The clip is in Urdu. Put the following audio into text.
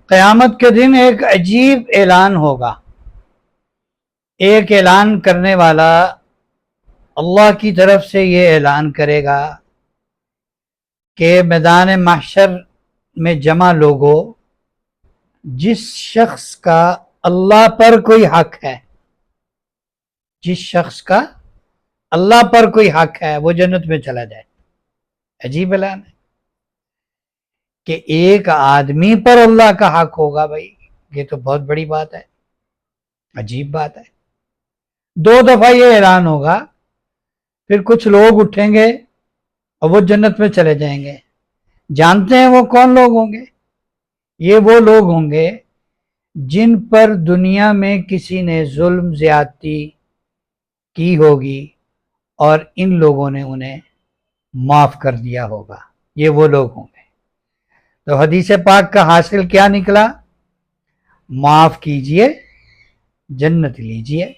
قیامت کے دن ایک عجیب اعلان ہوگا. ایک اعلان کرنے والا اللہ کی طرف سے یہ اعلان کرے گا کہ میدان محشر میں جمع لوگوں، جس شخص کا اللہ پر کوئی حق ہے، جس شخص کا اللہ پر کوئی حق ہے وہ جنت میں چلا جائے. عجیب اعلان ہے کہ ایک آدمی پر اللہ کا حق ہوگا. بھائی یہ تو بہت بڑی بات ہے، عجیب بات ہے. 2 دفعہ یہ اعلان ہوگا، پھر کچھ لوگ اٹھیں گے اور وہ جنت میں چلے جائیں گے. جانتے ہیں وہ کون لوگ ہوں گے؟ یہ وہ لوگ ہوں گے جن پر دنیا میں کسی نے ظلم زیادتی کی ہوگی اور ان لوگوں نے انہیں معاف کر دیا ہوگا. یہ وہ لوگ ہوں گے. تو حدیث پاک کا حاصل کیا نکلا؟ معاف کیجئے، جنت لیجئے.